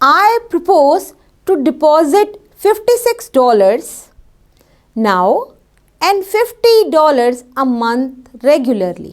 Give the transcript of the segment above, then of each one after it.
I propose to deposit $56 now and $50 a month regularly.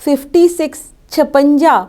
56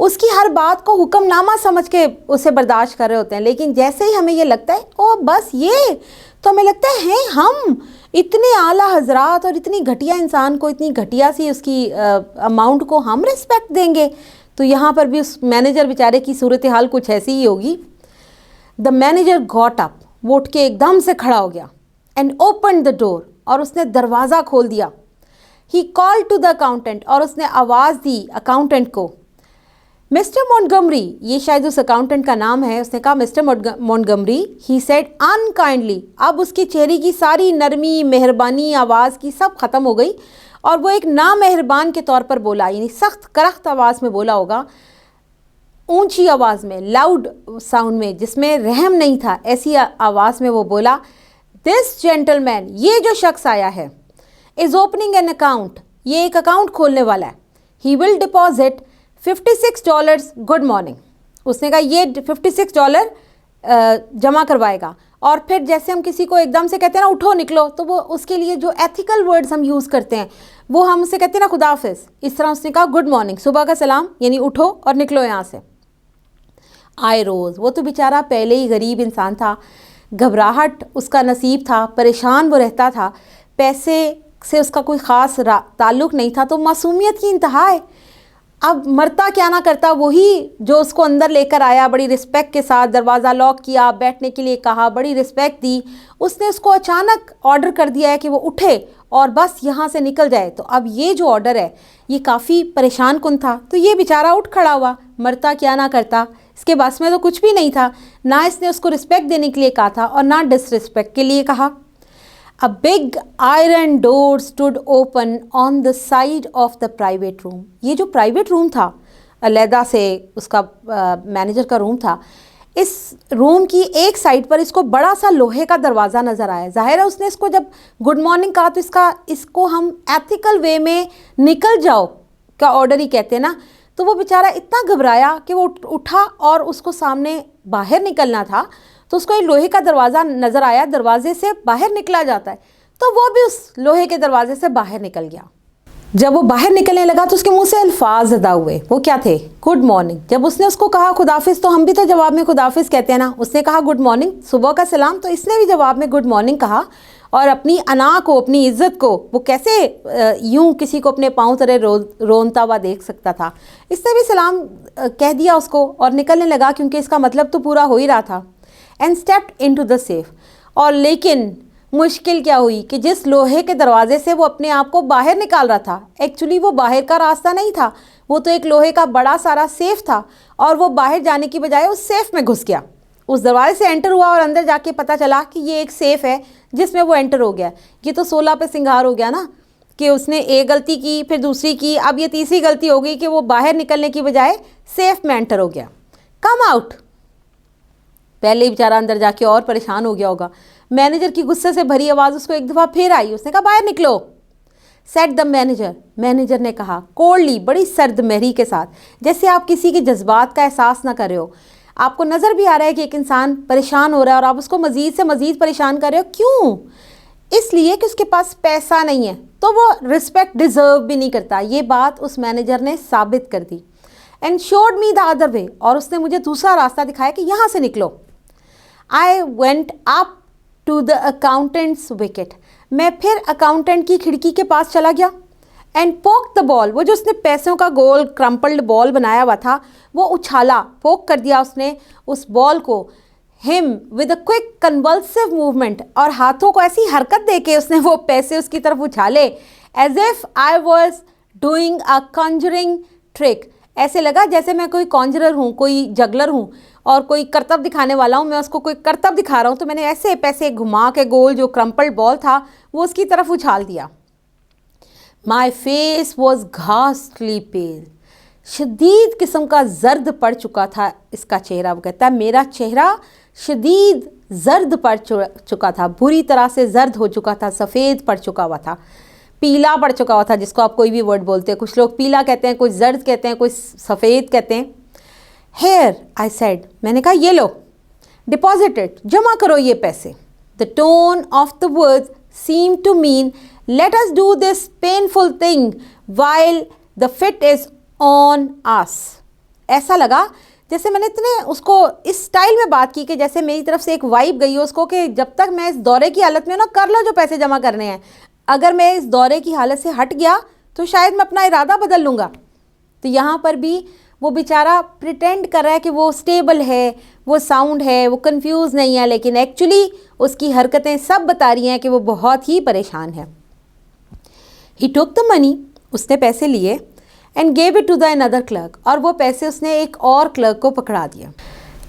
اس کی ہر بات کو حکم نامہ سمجھ کے اسے برداشت کر رہے ہوتے ہیں. لیکن جیسے ہی ہمیں یہ لگتا ہے او بس یہ تو ہمیں لگتا ہے ہم اتنے اعلیٰ حضرات اور اتنی گھٹیا انسان کو, اتنی گھٹیا سی اس کی اماؤنٹ کو ہم رسپیکٹ دیں گے. تو یہاں پر بھی اس مینیجر بیچارے کی صورتحال کچھ ایسی ہی ہوگی. دا مینیجر گاٹ اپ, وہ اٹھ کے ایک دم سے کھڑا ہو گیا. اینڈ اوپن دا ڈور, اور اس نے دروازہ کھول دیا. ہی کال ٹو دا اکاؤنٹنٹ, اور اس نے آواز دی اکاؤنٹنٹ کو. مسٹر مونٹگمری, یہ شاید اس اکاؤنٹنٹ کا نام ہے, اس نے کہا مسٹر مونٹگمری. ہی سیڈ انکائنڈلی, اب اس کے چہرے کی ساری نرمی, مہربانی, آواز کی سب ختم ہو گئی, اور وہ ایک نامہربان کے طور پر بولا, یعنی سخت کرخت آواز میں بولا ہوگا, اونچی آواز میں, لاؤڈ ساؤنڈ میں, جس میں رحم نہیں تھا, ایسی آواز میں وہ بولا, دس جینٹل مین, یہ جو شخص آیا ہے, از اوپننگ این اکاؤنٹ, یہ ایک اکاؤنٹ کھولنے والا ہے. He will deposit $56. Good morning. اس نے کہا یہ $56 جمع کروائے گا. اور پھر جیسے ہم کسی کو ایک دم سے کہتے ہیں نا اٹھو نکلو, تو وہ اس کے لیے جو ایتھیکل ورڈز ہم یوز کرتے ہیں وہ ہم اسے کہتے ہیں نا خدا حافظ, اس طرح اس نے کہا گڈ مارننگ, صبح کا سلام, یعنی اٹھو اور نکلو یہاں سے. آئے روز, وہ تو بیچارہ پہلے ہی غریب انسان تھا, گھبراہٹ اس کا نصیب تھا, پریشان وہ رہتا تھا, پیسے سے اس کا کوئی خاص تعلق نہیں تھا, تو معصومیت کی انتہا ہے. اب مرتا کیا نہ کرتا وہی جو اس کو اندر لے کر آیا, بڑی رسپیکٹ کے ساتھ دروازہ لاک کیا, بیٹھنے کے لیے کہا, بڑی رسپیکٹ دی. اس نے اس کو اچانک آرڈر کر دیا ہے کہ وہ اٹھے اور بس یہاں سے نکل جائے. تو اب یہ جو آرڈر ہے یہ کافی پریشان کن تھا. تو یہ بیچارہ اٹھ کھڑا ہوا, مرتا کیا نہ کرتا, اس کے بس میں تو کچھ بھی نہیں تھا. نہ اس نے اس کو رسپیکٹ دینے کے لیے کہا تھا اور نہ ڈس رسپیکٹ کے لیے کہا. A big iron door stood open on the side of the private room. یہ جو پرائیویٹ روم تھا, علیحدہ سے اس کا مینیجر کا روم تھا, اس روم کی ایک سائڈ پر اس کو بڑا سا لوہے کا دروازہ نظر آیا. ظاہر ہے اس نے اس کو جب گڈ مارننگ کہا تو اس کو ہم ایتھیکل وے میں نکل جاؤ کا آرڈر ہی کہتے ہیں نا. تو وہ بیچارہ اتنا گھبرایا کہ وہ اٹھا اور اس کو سامنے باہر نکلنا تھا, تو اس کو ایک لوہے کا دروازہ نظر آیا, دروازے سے باہر نکلا جاتا ہے, تو وہ بھی اس لوہے کے دروازے سے باہر نکل گیا. جب وہ باہر نکلنے لگا تو اس کے منہ سے الفاظ ادا ہوئے. وہ کیا تھے؟ Good morning. جب اس نے اس کو کہا خداحافظ, تو ہم بھی تو جواب میں خداحافظ کہتے ہیں نا. اس نے کہا گڈ مارننگ, صبح کا سلام, تو اس نے بھی جواب میں گڈ مارننگ کہا. اور اپنی انا کو, اپنی عزت کو, وہ کیسے یوں کسی کو اپنے پاؤں تلے رونتا ہوا دیکھ سکتا تھا, اس نے بھی سلام کہہ دیا اس کو اور نکلنے لگا, کیونکہ اس کا مطلب تو پورا ہو ہی رہا تھا. And stepped into the safe. اور لیکن مشکل کیا ہوئی کہ جس لوہے کے دروازے سے وہ اپنے آپ کو باہر نکال رہا تھا, ایکچولی وہ باہر کا راستہ نہیں تھا, وہ تو ایک لوہے کا بڑا سارا سیف تھا, اور وہ باہر جانے کی بجائے اس سیف میں گھس گیا. اس دروازے سے انٹر ہوا اور اندر جا کے پتہ چلا کہ یہ ایک سیف ہے جس میں وہ انٹر ہو گیا. یہ تو 16 پہ سنگھار ہو گیا نا, کہ اس نے ایک غلطی کی, پھر دوسری کی, اب یہ تیسری غلطی ہو گئی کہ وہ باہر نکلنے کی بجائے سیف میں انٹر ہو گیا. Come out. پہلے ہی بیچارہ اندر جا کے اور پریشان ہو گیا ہوگا. مینیجر کی غصے سے بھری آواز اس کو ایک دفعہ پھر آئی. اس نے کہا باہر نکلو. Set the manager. مینیجر نے کہا کولڈلی, بڑی سرد مہری کے ساتھ, جیسے آپ کسی کے جذبات کا احساس نہ کر رہے ہو. آپ کو نظر بھی آ رہا ہے کہ ایک انسان پریشان ہو رہا ہے اور آپ اس کو مزید سے مزید پریشان کر رہے ہو. کیوں؟ اس لیے کہ اس کے پاس پیسہ نہیں ہے, تو وہ رسپیکٹ ڈیزرو بھی نہیں کرتا. یہ بات اس مینیجر نے ثابت کر دی. And showed me the other way. اور اس نے مجھے دوسرا راستہ دکھایا کہ یہاں سے نکلو. I went up to the accountant's wicket. میں پھر اکاؤنٹنٹ کی کھڑکی کے پاس چلا گیا. اینڈ پوک دا بال. وہ جو اس نے پیسوں کا گول کرمپلڈ بال بنایا ہوا تھا وہ اچھالا, پوک کر دیا اس نے اس بال کو. ہم with a quick convulsive movement. اور ہاتھوں کو ایسی حرکت دے کے اس نے وہ پیسے اس کی طرف اچھالے. As if I was doing a conjuring trick. ایسے لگا جیسے میں کوئی کانجرر ہوں, کوئی جگلر ہوں اور کوئی کرتب دکھانے والا ہوں, میں اس کو کوئی کرتب دکھا رہا ہوں. تو میں نے ایسے پیسے گھما کے گول جو کرمپلڈ بال تھا وہ اس کی طرف اچھال دیا. My face was ghastly pale. شدید قسم کا زرد پڑ چکا تھا اس کا چہرہ. وہ کہتا ہے میرا چہرہ شدید زرد پڑ چکا تھا, بری طرح سے زرد ہو چکا تھا, سفید پڑ چکا ہوا تھا, پیلا پڑ چکا ہوا تھا, جس کو آپ کوئی بھی ورڈ بولتے ہیں. کچھ لوگ پیلا کہتے ہیں, کوئی زرد کہتے ہیں, کوئی سفید کہتے ہیں. Here I said. میں نے کہا یہ لو. ڈپازٹڈ. جمع کرو یہ پیسے. The tone of the word seem to mean let us do this painful thing while the fit is on us. ایسا لگا جیسے میں نے اتنے اس کو اس سٹائل میں بات کی کہ جیسے میری طرف سے ایک وائب گئی ہو اس کو کہ جب تک میں اس دورے کی حالت میں کر لو جو پیسے جمع کرنے ہیں، اگر میں اس دورے کی حالت سے ہٹ گیا تو شاید میں اپنا ارادہ بدل لوں گا۔ تو یہاں پر بھی وہ بیچارہ پریٹینڈ کر رہا ہے کہ وہ اسٹیبل ہے، وہ ساؤنڈ ہے، وہ کنفیوز نہیں ہے، لیکن ایکچولی اس کی حرکتیں سب بتا رہی ہیں کہ وہ بہت ہی پریشان ہے۔ ہی ٹوک دا منی، اس نے پیسے لیے، and gave it to the another clerk, اور وہ پیسے اس نے ایک اور کلرک کو پکڑا دیا۔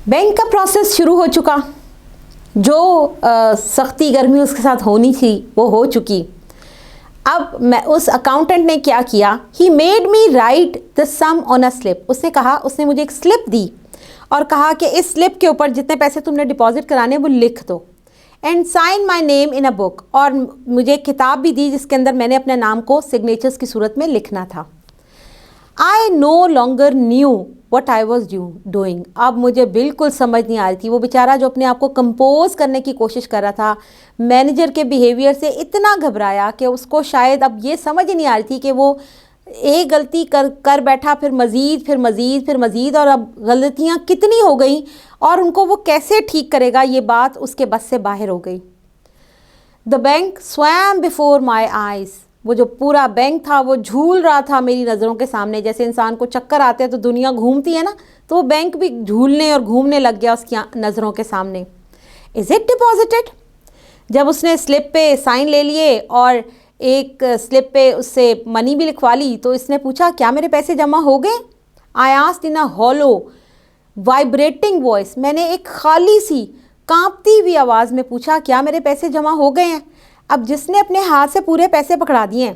بینک کا پروسیس شروع ہو چکا، جو سختی گرمی اس کے ساتھ ہونی تھی وہ ہو چکی۔ اب میں اس اکاؤنٹنٹ نے کیا کیا، he made me write the sum on a slip, اس نے کہا، اس نے مجھے ایک سلپ دی اور کہا کہ اس سلپ کے اوپر جتنے پیسے تم نے ڈپازٹ کرانے وہ لکھ دو، اینڈ سائن مائی نیم ان اے بک، اور مجھے ایک کتاب بھی دی جس کے اندر میں نے اپنے نام کو سگنیچرز کی صورت میں لکھنا تھا۔ I no longer knew what I was doing، اب مجھے بالکل سمجھ نہیں آ رہی تھی۔ وہ بیچارہ جو اپنے آپ کو کمپوز کرنے کی کوشش کر رہا تھا، مینیجر کے بیہیویئر سے اتنا گھبرایا کہ اس کو شاید اب یہ سمجھ نہیں آ رہی تھی کہ وہ ایک غلطی کر بیٹھا، پھر مزید، اور اب غلطیاں کتنی ہو گئیں اور ان کو وہ کیسے ٹھیک کرے گا، یہ بات اس کے بس سے باہر ہو گئی۔ The bank swam before my eyes، وہ جو پورا بینک تھا وہ جھول رہا تھا میری نظروں کے سامنے، جیسے انسان کو چکر آتے ہیں تو دنیا گھومتی ہے نا، تو وہ بینک بھی جھولنے اور گھومنے لگ گیا اس کی نظروں کے سامنے۔ از اٹ ڈپازٹڈ، جب اس نے سلپ پہ سائن لے لیے اور ایک سلپ پہ اس سے منی بھی لکھوا لی تو اس نے پوچھا کیا میرے پیسے جمع ہو گئے؟ آئی آسکڈ ان اے ہالو وائبریٹنگ وائس، میں نے ایک خالی سی کانپتی ہوئی آواز میں پوچھا کیا میرے پیسے جمع ہو گئے ہیں؟ اب جس نے اپنے ہاتھ سے پورے پیسے پکڑا دیے ہیں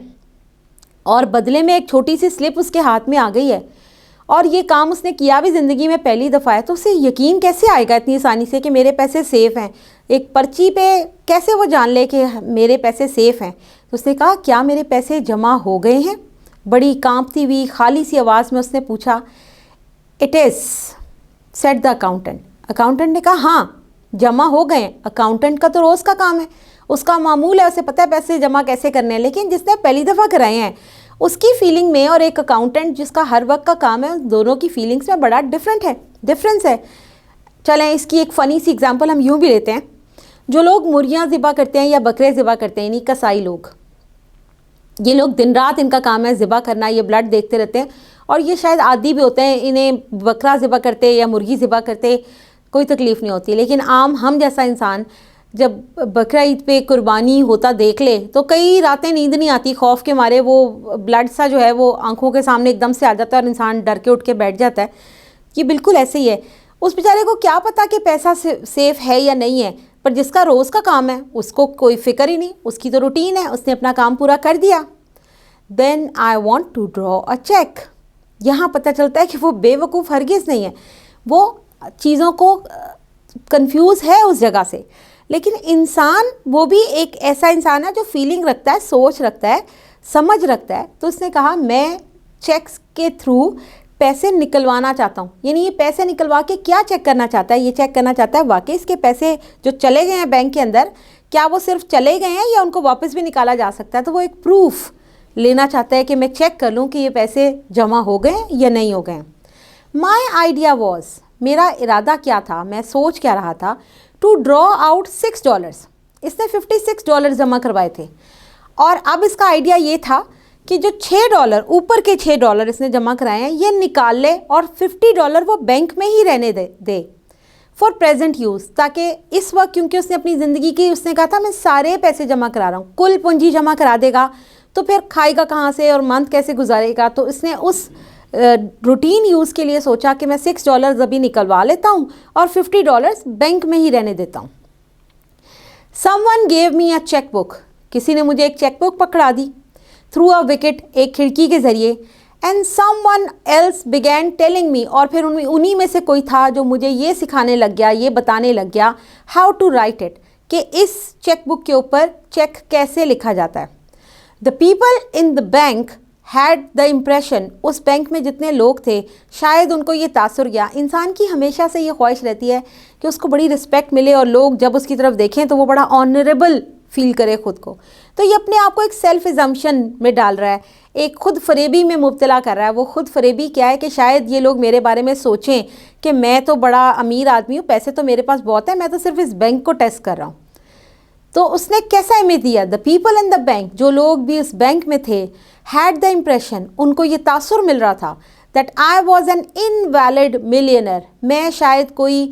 اور بدلے میں ایک چھوٹی سی سلپ اس کے ہاتھ میں آ گئی ہے، اور یہ کام اس نے کیا بھی زندگی میں پہلی دفعہ ہے، تو اسے یقین کیسے آئے گا اتنی آسانی سے کہ میرے پیسے سیف ہیں؟ ایک پرچی پہ کیسے وہ جان لے کہ میرے پیسے سیف ہیں؟ تو اس نے کہا کیا میرے پیسے جمع ہو گئے ہیں؟ بڑی کانپتی ہوئی خالی سی آواز میں اس نے پوچھا۔ It is said the accountant, accountant نے کہا ہاں جمع ہو گئے ہیں۔ اکاؤنٹنٹ کا تو روز کا کام ہے، اس کا معمول ہے، اسے پتہ ہے پیسے جمع کیسے کرنے ہیں، لیکن جس نے پہلی دفعہ کرائے ہیں اس کی فیلنگ میں اور ایک اکاؤنٹنٹ جس کا ہر وقت کا کام ہے، دونوں کی فیلنگس میں بڑا ڈفرینس ہے۔ چلیں اس کی ایک فنی سی ایگزامپل ہم یوں بھی لیتے ہیں، جو لوگ مرغیاں ذبح کرتے ہیں یا بکرے ذبح کرتے ہیں، یعنی کسائی لوگ، یہ لوگ دن رات ان کا کام ہے ذبح کرنا، یہ بلڈ دیکھتے رہتے ہیں، اور یہ شاید عادی بھی ہوتے ہیں، انہیں بکرا ذبح کرتے یا مرغی ذبح کرتے کوئی تکلیف نہیں ہوتی، لیکن عام ہم جیسا انسان جب بقرہ عید پہ قربانی ہوتا دیکھ لے تو کئی راتیں نیند نہیں آتی، خوف کے مارے وہ بلڈ سا جو ہے وہ آنکھوں کے سامنے ایک دم سے آ جاتا ہے اور انسان ڈر کے اٹھ کے بیٹھ جاتا ہے۔ یہ بالکل ایسے ہی ہے، اس بیچارے کو کیا پتا کہ پیسہ سیف ہے یا نہیں ہے، پر جس کا روز کا کام ہے اس کو کوئی فکر ہی نہیں، اس کی تو روٹین ہے، اس نے اپنا کام پورا کر دیا۔ Then I want to draw a cheque, یہاں پتہ چلتا ہے کہ وہ بے وقوف ہرگز نہیں ہے، وہ چیزوں کو کنفیوز ہے اس جگہ سے، لیکن انسان وہ بھی ایک ایسا انسان ہے جو فیلنگ رکھتا ہے، سوچ رکھتا ہے، سمجھ رکھتا ہے۔ تو اس نے کہا میں چیکس کے تھرو پیسے نکلوانا چاہتا ہوں، یعنی یہ پیسے نکلوا کے کیا چیک کرنا چاہتا ہے؟ یہ چیک کرنا چاہتا ہے واقعی اس کے پیسے جو چلے گئے ہیں بینک کے اندر کیا وہ صرف چلے گئے ہیں یا ان کو واپس بھی نکالا جا سکتا ہے۔ تو وہ ایک پروف لینا چاہتا ہے کہ میں چیک کر لوں کہ یہ پیسے جمع ہو گئے یا نہیں ہو گئے۔ مائی آئیڈیا واز، میرا ارادہ کیا تھا، میں سوچ کیا رہا تھا، ٹو ڈرا آؤٹ $6، اس نے $56 جمع کروائے تھے، اور اب اس کا آئیڈیا یہ تھا کہ جو $6 اوپر کے $6 اس نے جمع کرائے ہیں یہ نکال لے اور $50 وہ بینک میں ہی رہنے دے فار پریزنٹ یوز، تاکہ اس وقت، کیونکہ اس نے اپنی زندگی کی، اس نے کہا تھا میں سارے پیسے جمع کرا رہا ہوں، کل پونجی جمع کرا دے گا تو پھر کھائے گا کہاں سے اور منتھ کیسے گزارے گا، تو اس نے اس روٹین یوز کے لیے سوچا کہ میں $6 ابھی نکلوا لیتا ہوں اور $50 بینک میں ہی رہنے دیتا ہوں۔ سم ون گیو می اے چیک بک، کسی نے مجھے ایک چیک بک پکڑا دی، تھرو اے وکٹ، ایک کھڑکی کے ذریعے، and someone else began telling me, اور پھر انہی میں سے کوئی تھا جو مجھے یہ سکھانے لگ گیا، یہ بتانے لگ گیا ہاؤ ٹو رائٹ اٹ، کہ اس چیک بک کے اوپر چیک کیسے لکھا جاتا ہے۔ The people in the bank had the impression, اس بینک میں جتنے لوگ تھے شاید ان کو یہ تاثر گیا، انسان کی ہمیشہ سے یہ خواہش رہتی ہے کہ اس کو بڑی رسپیکٹ ملے اور لوگ جب اس کی طرف دیکھیں تو وہ بڑا آنریبل فیل کرے خود کو. تو یہ اپنے آپ کو ایک سیلف ایزمپشن میں ڈال رہا ہے, ایک خود فریبی میں مبتلا کر رہا ہے. وہ خود فریبی کیا ہے کہ شاید یہ لوگ میرے بارے میں سوچیں کہ میں تو بڑا امیر آدمی ہوں, پیسے تو میرے پاس بہت ہیں, میں تو صرف اس بینک کو ٹیسٹ کر رہا ہوں. تو اس نے کیسا امیج دیا؟ دا پیپل ان دا بینک, جو لوگ بھی اس بینک میں تھے, ہیڈ دا امپریشن, ان کو یہ تاثر مل رہا تھا that I was an invalid milliner, میں شاید کوئی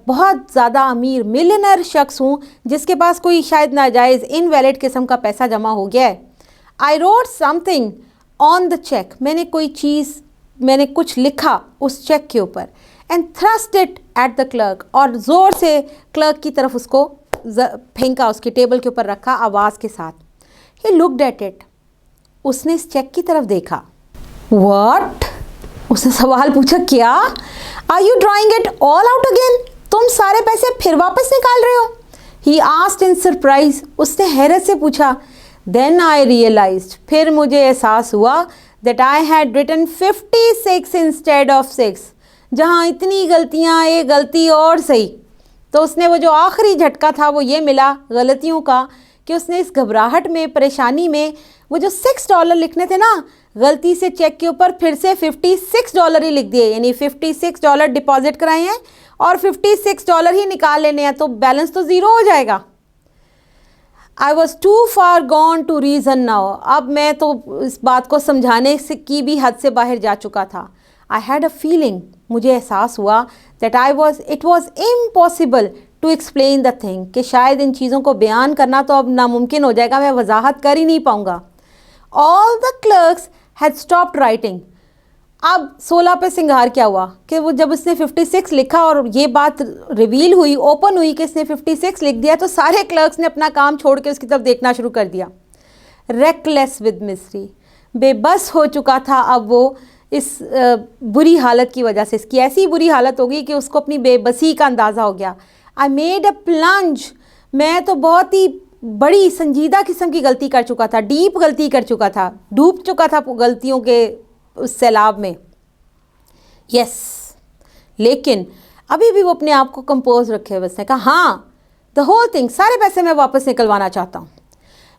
بہت زیادہ امیر ملینر شخص ہوں جس کے پاس کوئی شاید ناجائز انویلڈ قسم کا پیسہ جمع ہو گیا ہے. I wrote something on the cheque, میں نے کچھ لکھا اس چیک کے اوپر, and thrust it at the clerk, اور زور سے کلرک کی طرف اس کو پھینکا, اس کے ٹیبل کے اوپر رکھا آواز کے ساتھ. ہی لکڈ ایٹ اٹ, اس نے اس چیک کی طرف دیکھا. واٹ؟ اس نے سوال پوچھا, کیا؟ Are you drawing it all out again, تم سارے پیسے پھر واپس نکال رہے ہو؟ ہی آسکڈ ان سرپرائز, اس نے حیرت سے پوچھا. دین آئی ریئلائزڈ, پھر مجھے احساس ہوا that I had written 56 instead of 6, جہاں اتنی غلطیاں ایک غلطی اور صحیح. تو اس نے وہ جو آخری جھٹکا تھا وہ یہ ملا غلطیوں کا کہ اس نے اس گھبراہٹ میں, پریشانی میں, وہ جو $6 لکھنے تھے نا, غلطی سے چیک کے اوپر پھر سے $56 ہی لکھ دیے, یعنی $56 ڈپازٹ کرائے ہیں اور $56 ہی نکال لینے ہیں, تو بیلنس تو زیرو ہو جائے گا. I was too far gone to reason now, اب میں تو اس بات کو سمجھانے کی بھی حد سے باہر جا چکا تھا. I had a feeling, مجھے احساس ہوا that it was impossible to explain the thing, کہ شاید ان چیزوں کو بیان کرنا تو اب ناممکن ہو جائے گا, میں وضاحت کر ہی نہیں پاؤں گا. All the clerks had stopped writing. اب 16 پہ سنگھار کیا ہوا کہ وہ جب اس نے 56 لکھا اور یہ بات ریویل ہوئی, اوپن ہوئی کہ اس نے 56 لکھ دیا, تو سارے کلرکس نے اپنا کام چھوڑ کے اس کی طرف دیکھنا شروع کر دیا. ریکلیس ود مسٹری, بے بس ہو چکا تھا اب وہ اس بری حالت کی وجہ سے. اس کی ایسی بری حالت ہو گئی کہ اس کو اپنی بے بسی کا اندازہ ہو گیا. آئی میڈ اے پلنج, میں تو بہت ہی بڑی سنجیدہ قسم کی غلطی کر چکا تھا, ڈیپ غلطی کر چکا تھا, ڈوب چکا تھا غلطیوں کے اس سیلاب میں. یس, لیکن ابھی بھی وہ اپنے آپ کو کمپوز رکھے ہوئے. اس نے کہا ہاں, دا ہول تھنگ, سارے پیسے میں واپس نکلوانا چاہتا ہوں.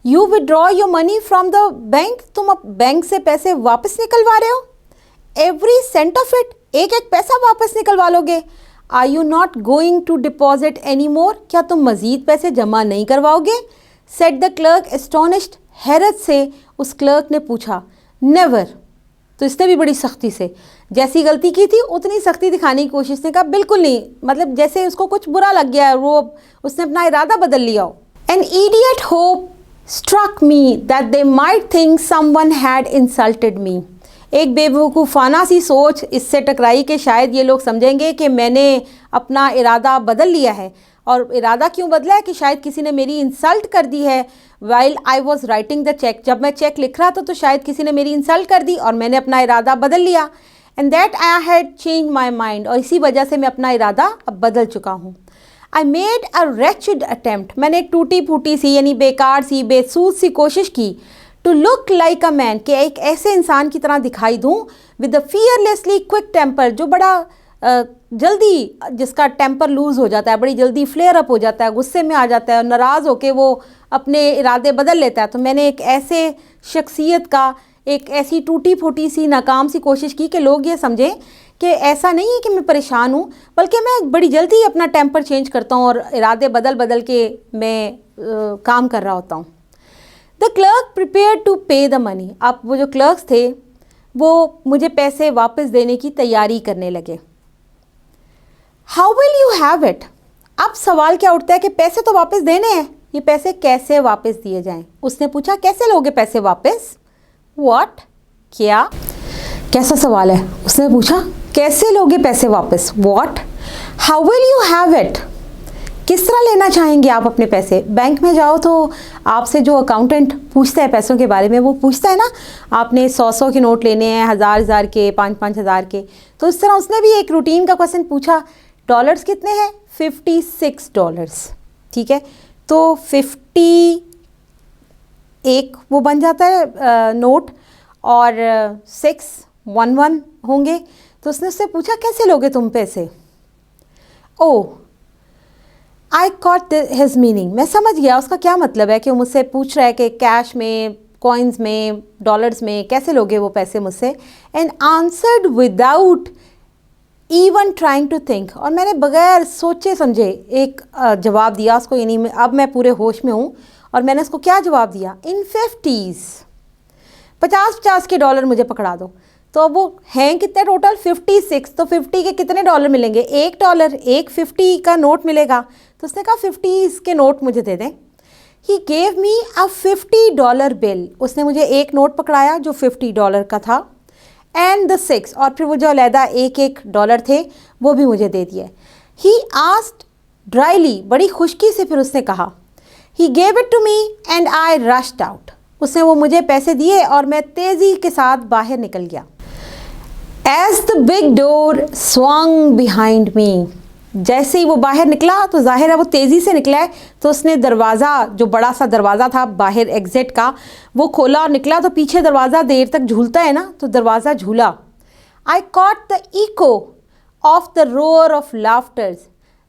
You withdraw your money from the bank, تم اب بینک سے پیسے واپس نکلوا رہے ہو. ایوری سینٹ آف اٹ, ایک ایک پیسہ واپس نکلوا لو گے. Are you not going to deposit any more, کیا تم مزید پیسے جمع نہیں کرواؤ گے؟ سیٹ دا کلرک اسٹونشڈ, حیرت سے اس کلرک نے پوچھا. نیور. تو اس نے بھی بڑی سختی سے, جیسی غلطی کی تھی اتنی سختی دکھانے کی کوشش نے کہا بالکل نہیں, مطلب جیسے اس کو کچھ برا لگ گیا ہے, وہ اس نے اپنا ارادہ بدل لیا ہو. An idiot hope struck me that they might think someone had insulted me. ایک بے وقوفانہ سی سوچ اس سے ٹکرائی کہ شاید یہ لوگ سمجھیں گے کہ میں نے اپنا ارادہ بدل لیا ہے. اور ارادہ کیوں بدلا ہے؟ کہ شاید کسی نے میری انسلٹ کر دی ہے while I was writing the check. جب میں چیک لکھ رہا تھا تو شاید کسی نے میری انسلٹ کر دی اور میں نے اپنا ارادہ بدل لیا. And that I had changed my mind, اور اسی وجہ سے میں اپنا ارادہ اب بدل چکا ہوں. I made a wretched attempt, میں نے ایک ٹوٹی پھوٹی سی یعنی بیکار سی بے سود سی کوشش کی to look like a man, کہ ایک ایسے انسان کی طرح دکھائی دوں with a fearlessly quick temper, جو بڑا جلدی جس کا ٹیمپر لوز ہو جاتا ہے, بڑی جلدی فلیئر اپ ہو جاتا ہے, غصے میں آ جاتا ہے اور ناراض ہو کے وہ اپنے ارادے بدل لیتا ہے. تو میں نے ایک ایسے شخصیت کا, ایک ایسی ٹوٹی پھوٹی سی ناکام سی کوشش کی کہ لوگ یہ سمجھیں کہ ایسا نہیں ہے کہ میں پریشان ہوں, بلکہ میں بڑی جلدی اپنا ٹیمپر چینج کرتا ہوں اور ارادے بدل کے میں کام کر رہا ہوتا ہوں. دا کلرک پریپیئرڈ ٹو پے دا منی, اب وہ جو کلرکس تھے وہ مجھے پیسے واپس دینے کی تیاری کرنے لگے. How will you have it, اب سوال کیا اٹھتا ہے کہ پیسے تو واپس دینے ہیں, یہ پیسے کیسے واپس دیے جائیں؟ اس نے پوچھا کیسے لوگے پیسے واپس؟ واٹ, کیا کیسا سوال ہے؟ اس نے پوچھا کیسے لوگے پیسے واپس؟ What, how will you have it, کس طرح لینا چاہیں گے آپ اپنے پیسے؟ بینک میں جاؤ تو آپ سے جو اکاؤنٹنٹ پوچھتا ہے پیسوں کے بارے میں, وہ پوچھتا ہے نا آپ نے 100 کے نوٹ لینے ہیں, 1000 کے, 5,000 کے, تو اس طرح اس نے بھی ایک روٹین کا کویسچن پوچھا. ڈالرز کتنے ہیں؟ $56. ٹھیک ہے, تو 50 ایک وہ بن جاتا ہے نوٹ, اور 611 ہوں گے. تو اس نے اس سے پوچھا کیسے لوگے تم پیسے؟ او I caught his meaning. میں سمجھ گیا اس کا کیا مطلب ہے کہ وہ مجھ سے پوچھ رہا ہے کہ کیش میں، کوائنز میں، ڈالرز میں کیسے لوگے وہ پیسے مجھ سے. And answered without even trying to think. اور میں نے بغیر سوچے سمجھے ایک جواب دیا اس کو. یعنی اب میں پورے ہوش میں ہوں اور میں نے اس کو کیا جواب دیا؟ ان 50s، 50 کے ڈالر مجھے پکڑا دو. تو اب وہ ہیں کتنے ٹوٹل؟ 56. تو 50 کے کتنے ڈالر ملیں گے؟ $1. ایک 50 کا نوٹ ملے گا. تو اس نے کہا 50 کے نوٹ مجھے دے دیں. ہی گیو می اے $50 بل. اس نے مجھے ایک نوٹ پکڑایا جو $50 کا تھا. اینڈ دا 6، اور پھر وہ جو علیحدہ ایک ڈالر تھے وہ بھی مجھے دے دیے. ہی آسکڈ ڈرائیلی، بڑی خشکی سے پھر اس نے کہا. He gave it to me and I rushed out. اس نے وہ مجھے پیسے دیے اور میں تیزی کے ساتھ باہر نکل گیا. As the big door swung behind me. جیسے ہی وہ باہر نکلا تو ظاہر ہے وہ تیزی سے نکلا ہے، تو اس نے دروازہ، جو بڑا سا دروازہ تھا باہر ایگزٹ کا، وہ کھولا اور نکلا. تو پیچھے دروازہ دیر تک جھولتا ہے نا، تو دروازہ جھولا. I caught the echo of the roar of laughters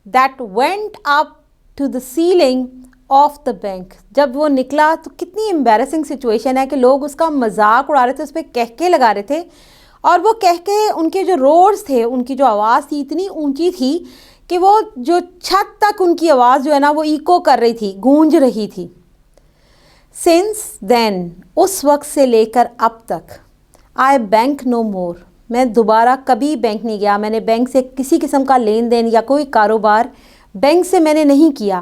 that went up to the ceiling of the bank. جب وہ نکلا تو کتنی امبیرسنگ سچویشن ہے کہ لوگ اس کا مذاق اڑا رہے تھے، اس پہ کہکے لگا رہے تھے. اور وہ کہکے، ان کے جو روارز تھے، ان کی جو آواز تھی اتنی اونچی تھی کہ وہ جو چھت تک ان کی آواز جو ہے نا وہ ایکو کر رہی تھی، گونج رہی تھی. سنس دین، اس وقت سے لے کر اب تک، آئی بینک نو مور. میں دوبارہ کبھی بینک نہیں گیا. میں نے بینک سے کسی قسم کا لین دین یا کوئی کاروبار بینک سے میں نے نہیں کیا.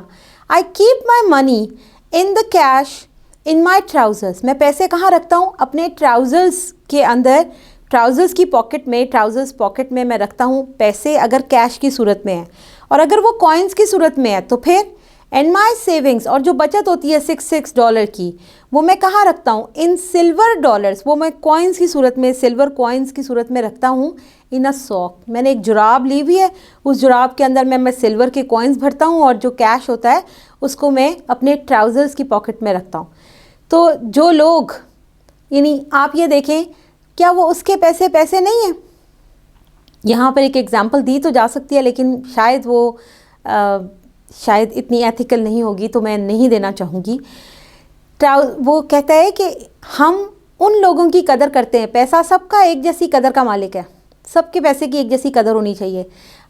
I keep my money in the cash in my trousers. میں پیسے کہاں رکھتا ہوں؟ اپنے ٹراؤزرس کے اندر، ٹراؤزرس کی پاکٹ میں، ٹراؤزرس پاکٹ میں میں رکھتا ہوں پیسے، اگر کیش کی صورت میں ہے. اور اگر وہ کوائنس کی صورت میں ہے تو پھر اینڈ مائی سیونگس، اور جو بچت ہوتی ہے $6 کی، وہ میں کہاں رکھتا ہوں؟ ان سلور ڈالرس. وہ میں کوائنس کی صورت میں، سلور کوائنس کی صورت میں رکھتا ہوں. ان اے ساک. میں نے ایک جراب لی ہوئی ہے، اس جراب کے اندر میں سلور کے کوائنس بھرتا ہوں، اور جو کیش ہوتا ہے اس کو میں اپنے ٹراؤزرس کی پاکٹ میں رکھتا ہوں. تو جو لوگ، یعنی آپ یہ دیکھیں، کیا وہ اس کے پیسے نہیں ہیں؟ یہاں پر ایک ایگزامپل دی تو جا سکتی ہے، لیکن شاید وہ شاید اتنی ایتھیکل نہیں ہوگی، تو میں نہیں دینا چاہوں گی. وہ کہتا ہے کہ ہم ان لوگوں کی قدر کرتے ہیں. پیسہ سب کا ایک جیسی قدر کا مالک ہے، سب کے پیسے کی ایک جیسی قدر ہونی چاہیے.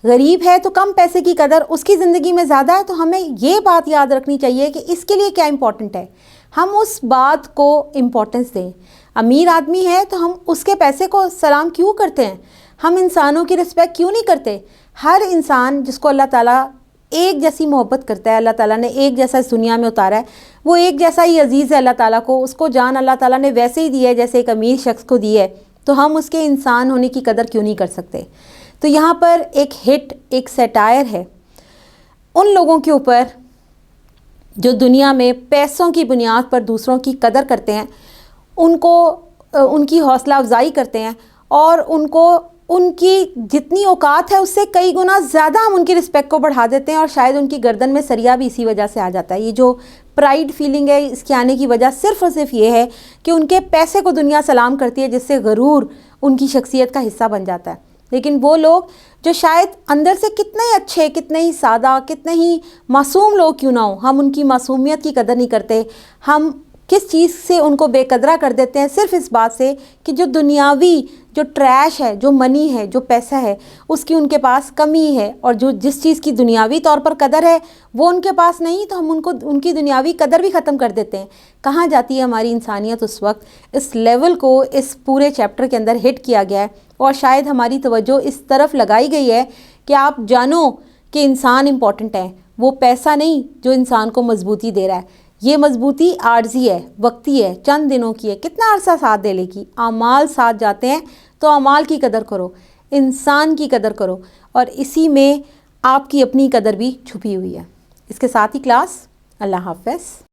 غریب ہے تو کم پیسے کی قدر اس کی زندگی میں زیادہ ہے. تو ہمیں یہ بات یاد رکھنی چاہیے کہ اس کے لیے کیا امپورٹنٹ ہے، ہم اس بات کو امپورٹنس دیں. امیر آدمی ہے تو ہم اس کے پیسے کو سلام کیوں کرتے ہیں؟ ہم انسانوں کی رسپیکٹ کیوں نہیں کرتے؟ ہر انسان جس کو اللہ تعالیٰ ایک جیسی محبت کرتا ہے، اللہ تعالیٰ نے ایک جیسا اس دنیا میں اتارا ہے، وہ ایک جیسا ہی عزیز ہے اللہ تعالیٰ کو. اس کو جان اللہ تعالیٰ نے ویسے ہی دی ہے جیسے ایک امیر شخص کو دی ہے. تو ہم اس کے انسان ہونے کی قدر کیوں نہیں کر سکتے؟ تو یہاں پر ایک سیٹائر ہے ان لوگوں کے اوپر جو دنیا میں پیسوں کی بنیاد پر دوسروں کی قدر کرتے ہیں، ان کی حوصلہ افزائی کرتے ہیں، اور ان کی جتنی اوقات ہے اس سے کئی گنا زیادہ ہم ان کی رسپیکٹ کو بڑھا دیتے ہیں. اور شاید ان کی گردن میں سریا بھی اسی وجہ سے آ جاتا ہے. یہ جو پرائیڈ فیلنگ ہے، اس کے آنے کی وجہ صرف اور صرف یہ ہے کہ ان کے پیسے کو دنیا سلام کرتی ہے، جس سے غرور ان کی شخصیت کا حصہ بن جاتا ہے. لیکن وہ لوگ جو شاید اندر سے کتنے ہی اچھے، کتنے ہی سادہ، کتنے ہی معصوم لوگ کیوں نہ ہوں، ہم ان کی معصومیت کی قدر نہیں کرتے. ہم کس چیز سے ان کو بے قدرہ کر دیتے ہیں؟ صرف اس بات سے کہ جو دنیاوی، جو ٹریش ہے، جو منی ہے، جو پیسہ ہے، اس کی ان کے پاس کمی ہے. اور جس چیز کی دنیاوی طور پر قدر ہے وہ ان کے پاس نہیں، تو ہم ان کی دنیاوی قدر بھی ختم کر دیتے ہیں. کہاں جاتی ہے ہماری انسانیت اس وقت؟ اس لیول کو اس پورے چیپٹر کے اندر ہٹ کیا گیا ہے، اور شاید ہماری توجہ اس طرف لگائی گئی ہے کہ آپ جانو کہ انسان امپورٹنٹ ہے، وہ پیسہ نہیں جو انسان کو مضبوطی دے رہا ہے. یہ مضبوطی عارضی ہے، وقتی ہے، چند دنوں کی ہے. کتنا عرصہ ساتھ دے لے گی؟ اعمال ساتھ جاتے ہیں، تو اعمال کی قدر کرو، انسان کی قدر کرو، اور اسی میں آپ کی اپنی قدر بھی چھپی ہوئی ہے. اس کے ساتھ ہی کلاس. اللہ حافظ.